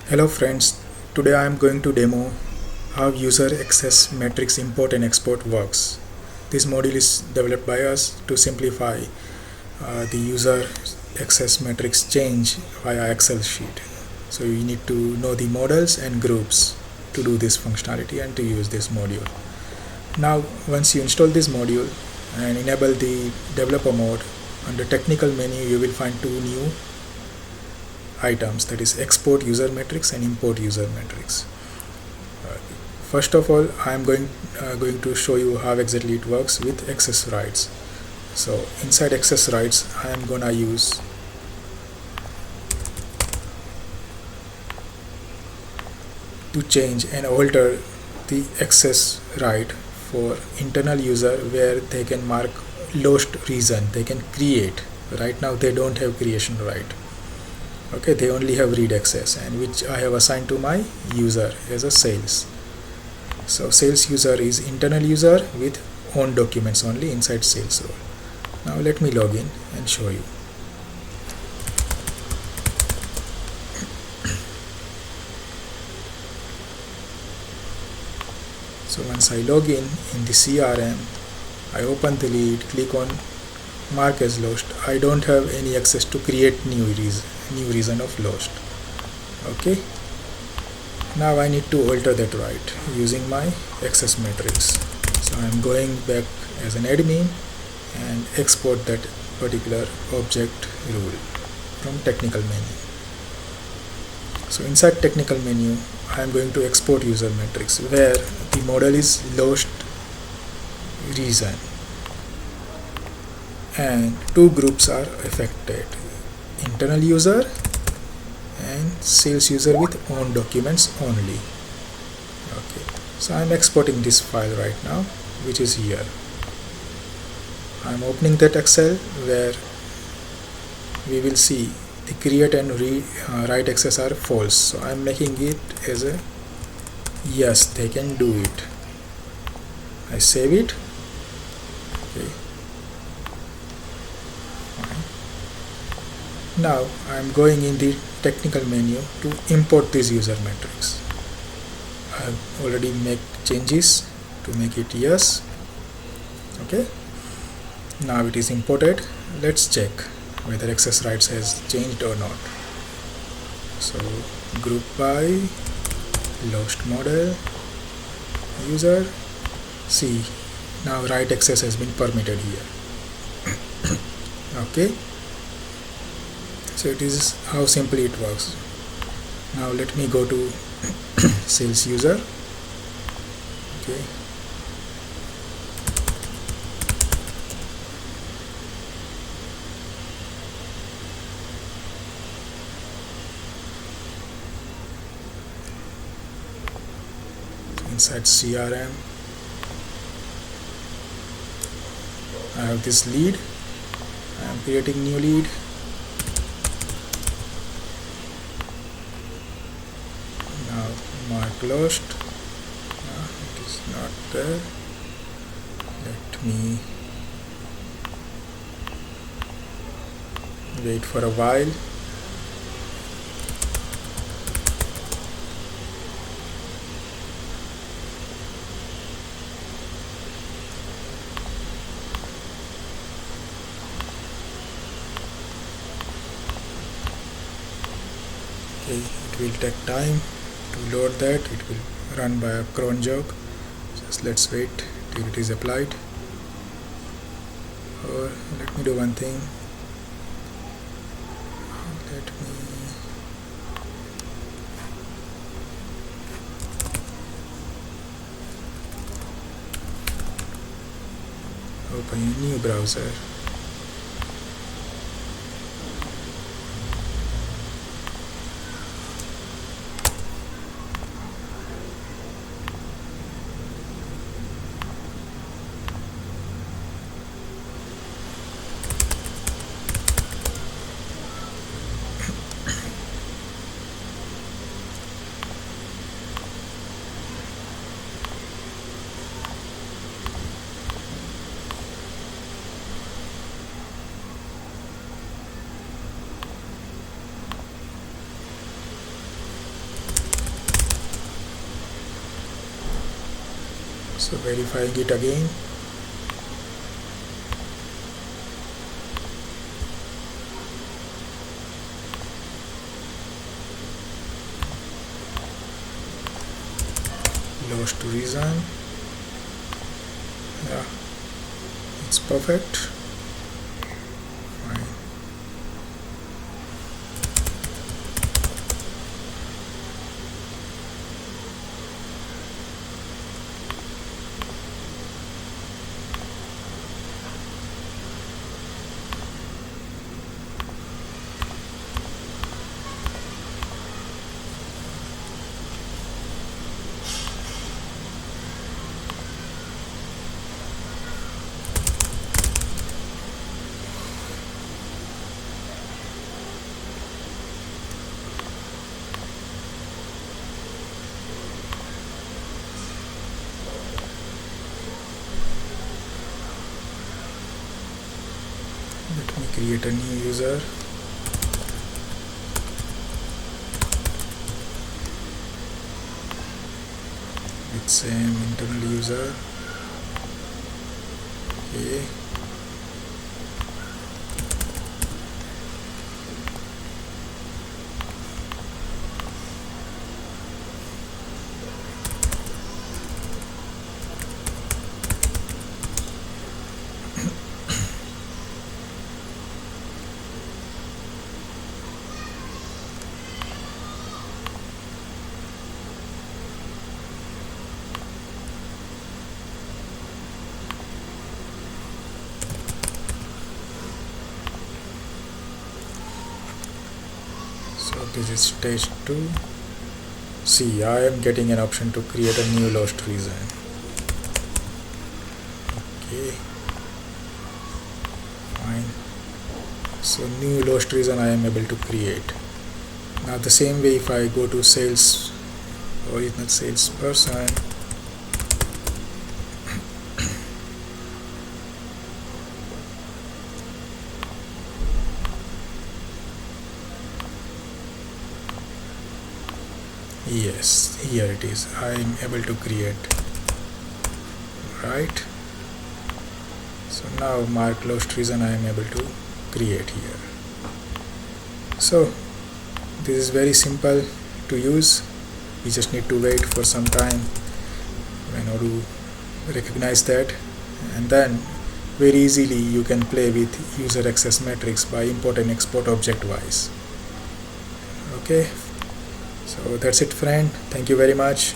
Hello friends, today I am going to demo how user access matrix import and export works. This module is developed by us to simplify the user access matrix change via Excel sheet. So you need to know the models and groups to do this functionality and to use this module. Now once you install this module and enable the developer mode, under technical menu you will find two new items, that is export user matrix and import user matrix. First of all, I am going to show you how exactly it works with access rights. So inside access rights I am gonna use to change and alter the access right for internal user, where they can mark lost region, they can create. Right now they don't have creation right. Okay, they only have read access, and which I have assigned to my user as a sales. So sales user is internal user with own documents only inside sales role. Now let me log in and show you. So once I log in the CRM, I open the lead, click on mark as lost. I don't have any access to create new reason of lost. Okay, now I need to alter that right using my access matrix. So I am going back as an admin and export that particular object rule from technical menu. So inside technical menu I am going to export user matrix, where the model is lost reason and two groups are affected: internal user and sales user with own documents only. Okay, so I'm exporting this file right now, which is here. I'm opening that Excel where we will see the create and write access are false. So I'm making it as a yes, they can do it. I save it. Okay. Now I am going in the technical menu to import this user matrix. I have already made changes to make it yes. Okay, now it is imported. Let's check whether access rights has changed or not. So group by lost model user. See, now write access has been permitted here. Okay, so it is how simply it works. Now let me go to sales user. Okay, inside CRM I have this lead. I am creating new lead. Now mark lost. It is not there. Let me wait for a while. Okay, it will take time to load that. It will run by a cron job. Just let's wait till it is applied. Or let me do one thing. Let me open a new browser. So verifying it again. Lost reason. Yeah, it's perfect. Fine. Let me create a new user. With same internal user. Okay. So this is stage 2. See, I am getting an option to create a new lost reason. Okay, fine. So new lost reason I am able to create. Now the same way, if I go to sales, original salesperson, yes, here it is. I am able to create, right? So now mark lost reason I am able to create here. So this is very simple to use. You just need to wait for some time in order to recognize that, and then very easily you can play with user access matrix by import and export object wise. Okay, so that's it, friend. Thank you very much.